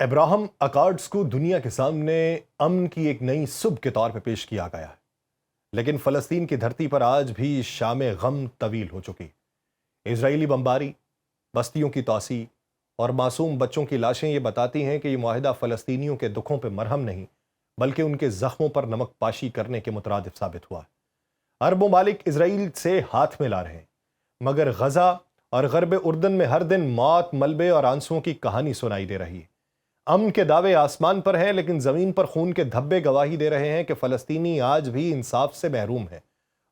Abraham اکارڈز کو دنیا کے سامنے امن کی ایک نئی صبح کے طور پہ پیش کیا گیا ہے، لیکن فلسطین کی دھرتی پر آج بھی شام غم طویل ہو چکی۔ اسرائیلی بمباری، بستیوں کی توسیع اور معصوم بچوں کی لاشیں یہ بتاتی ہیں کہ یہ معاہدہ فلسطینیوں کے دکھوں پہ مرہم نہیں بلکہ ان کے زخموں پر نمک پاشی کرنے کے مترادف ثابت ہوا ہے۔ عرب ممالک اسرائیل سے ہاتھ ملا رہے ہیں، مگر غزہ اور غرب اردن میں ہر دن موت، ملبے اور آنسوؤں کی کہانی سنائی دے رہی ہے۔ امن کے دعوے آسمان پر ہیں، لیکن زمین پر خون کے دھبے گواہی دے رہے ہیں کہ فلسطینی آج بھی انصاف سے محروم ہیں،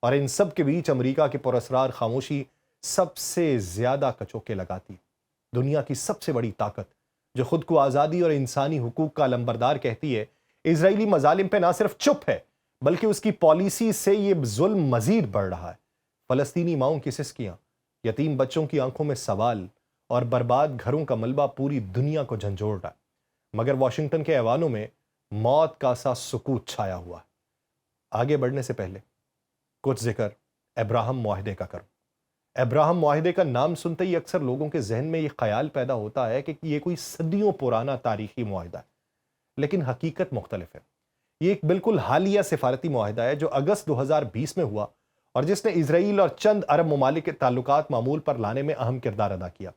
اور ان سب کے بیچ امریکہ کی پراسرار خاموشی سب سے زیادہ کچوکے لگاتی۔ دنیا کی سب سے بڑی طاقت جو خود کو آزادی اور انسانی حقوق کا علمبردار کہتی ہے، اسرائیلی مظالم پہ نہ صرف چپ ہے بلکہ اس کی پالیسی سے یہ ظلم مزید بڑھ رہا ہے۔ فلسطینی ماؤں کی سسکیاں، یتیم بچوں کی آنکھوں میں سوال اور برباد گھروں کا ملبہ پوری دنیا کو جھنجھوڑ رہا ہے، مگر واشنگٹن کے ایوانوں میں موت کا سا سکوت چھایا ہوا ہے۔ آگے بڑھنے سے پہلے کچھ ذکر ابراہم معاہدے کا کروں۔ ابراہم معاہدے کا نام سنتے ہی اکثر لوگوں کے ذہن میں یہ خیال پیدا ہوتا ہے کہ یہ کوئی صدیوں پرانا تاریخی معاہدہ ہے، لیکن حقیقت مختلف ہے۔ یہ ایک بالکل حالیہ سفارتی معاہدہ ہے جو اگست 2020 میں ہوا اور جس نے اسرائیل اور چند عرب ممالک کے تعلقات معمول پر لانے میں اہم کردار ادا کیا۔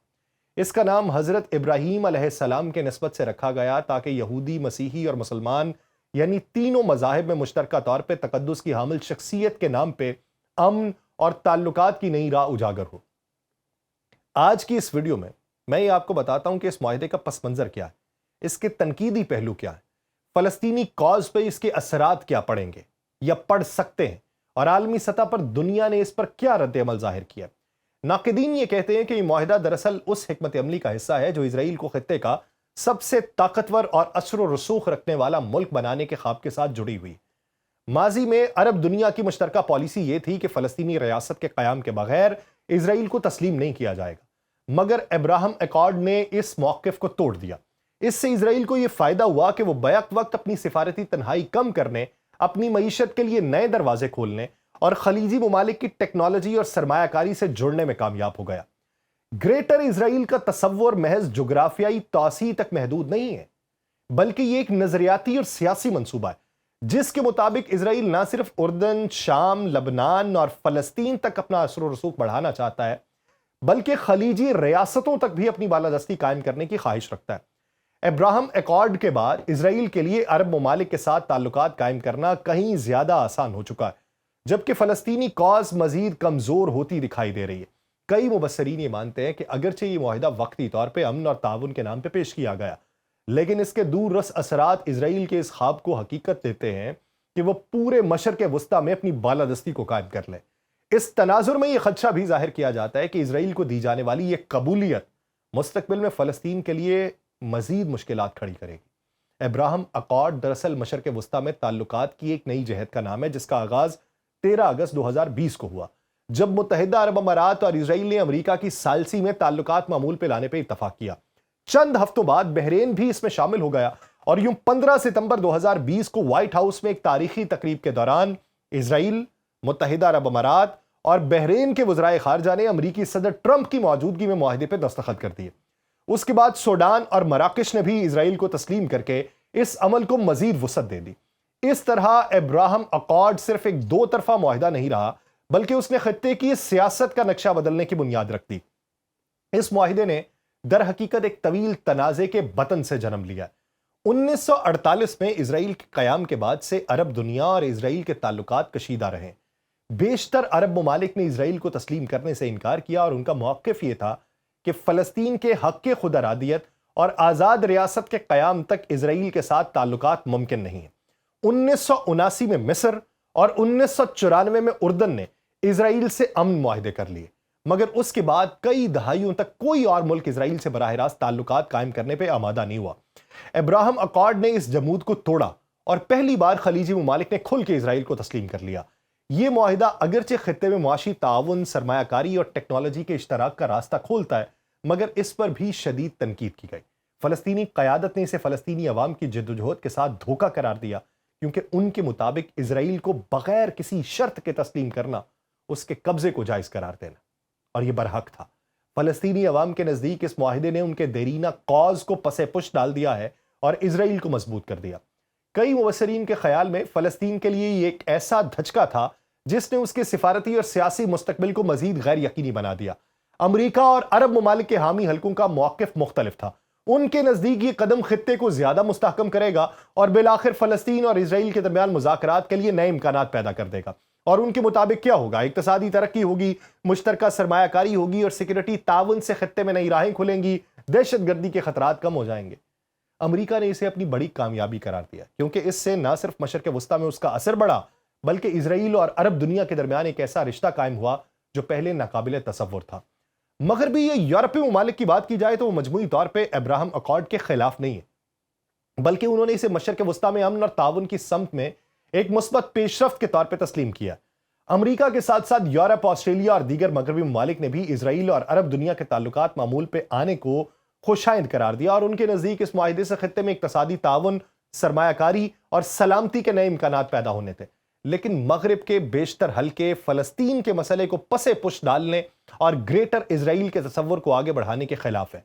اس کا نام حضرت ابراہیم علیہ السلام کے نسبت سے رکھا گیا تاکہ یہودی، مسیحی اور مسلمان یعنی تینوں مذاہب میں مشترکہ طور پہ تقدس کی حامل شخصیت کے نام پہ امن اور تعلقات کی نئی راہ اجاگر ہو۔ آج کی اس ویڈیو میں یہ آپ کو بتاتا ہوں کہ اس معاہدے کا پس منظر کیا ہے، اس کے تنقیدی پہلو کیا ہے، فلسطینی کاز پہ اس کے اثرات کیا پڑیں گے یا پڑ سکتے ہیں، اور عالمی سطح پر دنیا نے اس پر کیا رد عمل ظاہر کیا۔ ناقدین یہ کہتے ہیں کہ یہ معاہدہ دراصل اس حکمت عملی کا حصہ ہے جو اسرائیل کو خطے کا سب سے طاقتور اور اثر و رسوخ رکھنے والا ملک بنانے کے خواب کے ساتھ جڑی ہوئی۔ ماضی میں عرب دنیا کی مشترکہ پالیسی یہ تھی کہ فلسطینی ریاست کے قیام کے بغیر اسرائیل کو تسلیم نہیں کیا جائے گا، مگر ابراہم ایکارڈ نے اس موقف کو توڑ دیا۔ اس سے اسرائیل کو یہ فائدہ ہوا کہ وہ بیک وقت اپنی سفارتی تنہائی کم کرنے، اپنی معیشت کے لیے نئے دروازے کھولنے اور خلیجی ممالک کی ٹیکنالوجی اور سرمایہ کاری سے جڑنے میں کامیاب ہو گیا۔ گریٹر اسرائیل کا تصور محض جغرافیائی توسیع تک محدود نہیں ہے، بلکہ یہ ایک نظریاتی اور سیاسی منصوبہ ہے جس کے مطابق اسرائیل نہ صرف اردن، شام، لبنان اور فلسطین تک اپنا اثر و رسوخ بڑھانا چاہتا ہے بلکہ خلیجی ریاستوں تک بھی اپنی بالادستی قائم کرنے کی خواہش رکھتا ہے۔ ابراہم ایکارڈ کے بعد اسرائیل کے لیے عرب ممالک کے ساتھ تعلقات قائم کرنا کہیں زیادہ آسان ہو چکا ہے، جبکہ فلسطینی کاز مزید کمزور ہوتی دکھائی دے رہی ہے۔ کئی مبصرین یہ مانتے ہیں کہ اگرچہ یہ معاہدہ وقتی طور پہ امن اور تعاون کے نام پہ پیش کیا گیا، لیکن اس کے دور رس اثرات اسرائیل کے اس خواب کو حقیقت دیتے ہیں کہ وہ پورے مشرق وسطیٰ میں اپنی بالادستی کو قائم کر لے۔ اس تناظر میں یہ خدشہ بھی ظاہر کیا جاتا ہے کہ اسرائیل کو دی جانے والی یہ قبولیت مستقبل میں فلسطین کے لیے مزید مشکلات کھڑی کرے گی۔ ابراہم ایکارڈ دراصل مشرق وسطیٰ میں تعلقات کی ایک نئی جہد کا نام ہے جس کا آغاز 13 اگست 2020 کو ہوا، جب متحدہ عرب امارات اور اسرائیل نے امریکہ کی ثالثی میں تعلقات معمول پہ لانے پہ اتفاق کیا۔ چند ہفتوں بعد بحرین بھی اس میں شامل ہو گیا، اور یوں 15 ستمبر 2020 کو وائٹ ہاؤس میں ایک تاریخی تقریب کے دوران اسرائیل، متحدہ عرب امارات اور بحرین کے وزرائے خارجہ نے امریکی صدر ٹرمپ کی موجودگی میں معاہدے پہ دستخط کر دیے۔ اس کے بعد سوڈان اور مراکش نے بھی اسرائیل کو تسلیم کر کے اس عمل کو مزید وسعت دے دی۔ اس طرح ابراہم ایکارڈ صرف ایک دو طرفہ معاہدہ نہیں رہا بلکہ اس نے خطے کی سیاست کا نقشہ بدلنے کی بنیاد رکھ دی۔ اس معاہدے نے در حقیقت ایک طویل تنازع کے بطن سے جنم لیا۔ 1948 میں اسرائیل کے قیام کے بعد سے عرب دنیا اور اسرائیل کے تعلقات کشیدہ رہے۔ بیشتر عرب ممالک نے اسرائیل کو تسلیم کرنے سے انکار کیا اور ان کا موقف یہ تھا کہ فلسطین کے حق کے خود ارادیت اور آزاد ریاست کے قیام تک اسرائیل کے ساتھ تعلقات ممکن نہیں ہیں۔ 1979 میں مصر اور 1994 میں اردن نے اسرائیل سے امن معاہدے کر لیے، مگر اس کے بعد کئی دہائیوں تک کوئی اور ملک اسرائیل سے براہ راست تعلقات قائم کرنے پہ آمادہ نہیں ہوا۔ ابراہم ایکارڈ نے اس جمود کو توڑا اور پہلی بار خلیجی ممالک نے کھل کے اسرائیل کو تسلیم کر لیا۔ یہ معاہدہ اگرچہ خطے میں معاشی تعاون، سرمایہ کاری اور ٹیکنالوجی کے اشتراک کا راستہ کھولتا ہے، مگر اس پر بھی شدید تنقید کی گئی۔ فلسطینی قیادت نے اسے فلسطینی عوام کی جدوجہد کے ساتھ دھوکہ قرار دیا، کیونکہ ان کے مطابق اسرائیل کو بغیر کسی شرط کے تسلیم کرنا اس کے قبضے کو جائز قرار دینا، اور یہ برحق تھا۔ فلسطینی عوام کے نزدیک اس معاہدے نے ان کے دیرینہ کاز کو پس پش ڈال دیا ہے اور اسرائیل کو مضبوط کر دیا۔ کئی مبصرین کے خیال میں فلسطین کے لیے یہ ایک ایسا دھچکا تھا جس نے اس کے سفارتی اور سیاسی مستقبل کو مزید غیر یقینی بنا دیا۔ امریکہ اور عرب ممالک کے حامی حلقوں کا موقف مختلف تھا۔ ان کے نزدیک یہ قدم خطے کو زیادہ مستحکم کرے گا اور بالآخر فلسطین اور اسرائیل کے درمیان مذاکرات کے لیے نئے امکانات پیدا کر دے گا۔ اور ان کے مطابق کیا ہوگا؟ اقتصادی ترقی ہوگی، مشترکہ سرمایہ کاری ہوگی اور سیکورٹی تعاون سے خطے میں نئی راہیں کھلیں گی، دہشت گردی کے خطرات کم ہو جائیں گے۔ امریکہ نے اسے اپنی بڑی کامیابی قرار دیا کیونکہ اس سے نہ صرف مشرق وسطیٰ میں اس کا اثر بڑھا بلکہ اسرائیل اور عرب دنیا کے درمیان ایک ایسا رشتہ قائم ہوا جو پہلے ناقابل تصور تھا۔ مغربی یا یورپی ممالک کی بات کی جائے تو وہ مجموعی طور پہ ابراہم اکارڈ کے خلاف نہیں ہے، بلکہ انہوں نے اسے مشرق وسطیٰ میں امن اور تعاون کی سمت میں ایک مثبت پیش رفت کے طور پہ تسلیم کیا۔ امریکہ کے ساتھ ساتھ یورپ، آسٹریلیا اور دیگر مغربی ممالک نے بھی اسرائیل اور عرب دنیا کے تعلقات معمول پہ آنے کو خوشائند قرار دیا اور ان کے نزدیک اس معاہدے سے خطے میں اقتصادی تعاون، سرمایہ کاری اور سلامتی کے نئے امکانات پیدا ہونے تھے۔ لیکن مغرب کے بیشتر حلقے فلسطین کے مسئلے کو پسے پش ڈالنے اور گریٹر اسرائیل کے تصور کو آگے بڑھانے کے خلاف ہے۔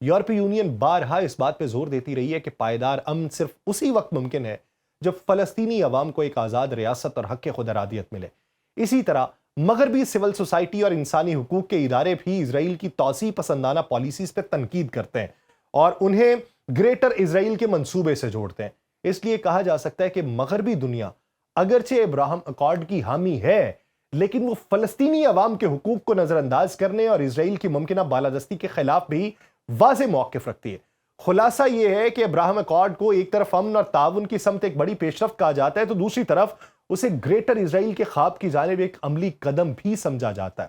یورپی یونین بارہا اس بات پہ زور دیتی رہی ہے کہ پائیدار امن صرف اسی وقت ممکن ہے جب فلسطینی عوام کو ایک آزاد ریاست اور حق خود ارادیت ملے۔ اسی طرح مغربی سول سوسائٹی اور انسانی حقوق کے ادارے بھی اسرائیل کی توسیع پسندانہ پالیسیز پہ تنقید کرتے ہیں اور انہیں گریٹر اسرائیل کے منصوبے سے جوڑتے ہیں۔ اس لیے کہا جا سکتا ہے کہ مغربی دنیا اگرچہ ابراہم اکارڈ کی حامی ہے لیکن وہ فلسطینی عوام کے حقوق کو نظر انداز کرنے اور اسرائیل کی ممکنہ بالادستی کے خلاف بھی واضح موقف رکھتی ہے۔ خلاصہ یہ ہے کہ ابراہم اکارڈ کو ایک طرف امن اور تعاون کی سمت ایک بڑی پیش رفت کہا جاتا ہے تو دوسری طرف اسے گریٹر اسرائیل کے خواب کی جانب ایک عملی قدم بھی سمجھا جاتا ہے۔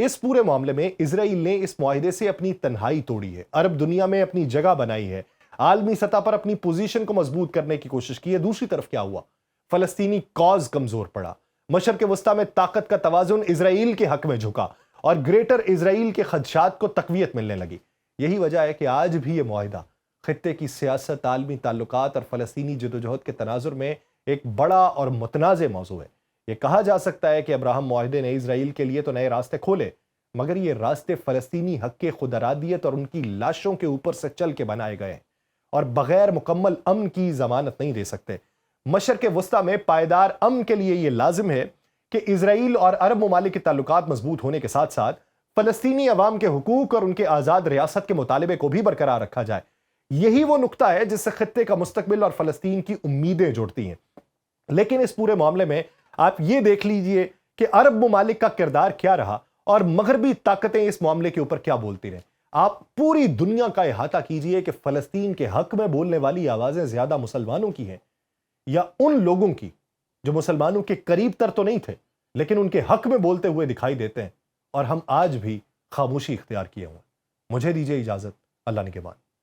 اس پورے معاملے میں اسرائیل نے اس معاہدے سے اپنی تنہائی توڑی ہے، عرب دنیا میں اپنی جگہ بنائی ہے، عالمی سطح پر اپنی پوزیشن کو مضبوط کرنے کی کوشش کی ہے۔ دوسری طرف کیا ہوا؟ فلسطینی کاز کمزور پڑا، مشرق وسطیٰ میں طاقت کا توازن اسرائیل کے حق میں جھکا اور گریٹر اسرائیل کے خدشات کو تقویت ملنے لگی۔ یہی وجہ ہے کہ آج بھی یہ معاہدہ خطے کی سیاست، عالمی تعلقات اور فلسطینی جدوجہد کے تناظر میں ایک بڑا اور متنازع موضوع ہے۔ یہ کہا جا سکتا ہے کہ ابراہم معاہدے نے اسرائیل کے لیے تو نئے راستے کھولے مگر یہ راستے فلسطینی حق کے خود ارادیت اور ان کی لاشوں کے اوپر سے چل کے بنائے گئے ہیں اور بغیر مکمل امن کی ضمانت نہیں دے سکتے۔ مشرق وسطیٰ میں پائیدار امن کے لیے یہ لازم ہے کہ اسرائیل اور عرب ممالک کے تعلقات مضبوط ہونے کے ساتھ ساتھ فلسطینی عوام کے حقوق اور ان کے آزاد ریاست کے مطالبے کو بھی برقرار رکھا جائے۔ یہی وہ نقطہ ہے جس سے خطے کا مستقبل اور فلسطین کی امیدیں جڑتی ہیں۔ لیکن اس پورے معاملے میں آپ یہ دیکھ لیجئے کہ عرب ممالک کا کردار کیا رہا اور مغربی طاقتیں اس معاملے کے اوپر کیا بولتی رہیں۔ آپ پوری دنیا کا احاطہ کیجئے کہ فلسطین کے حق میں بولنے والی آوازیں زیادہ مسلمانوں کی ہیں یا ان لوگوں کی جو مسلمانوں کے قریب تر تو نہیں تھے لیکن ان کے حق میں بولتے ہوئے دکھائی دیتے ہیں اور ہم آج بھی خاموشی اختیار کیے ہوئے۔ مجھے دیجئے اجازت، اللہ نگہبان۔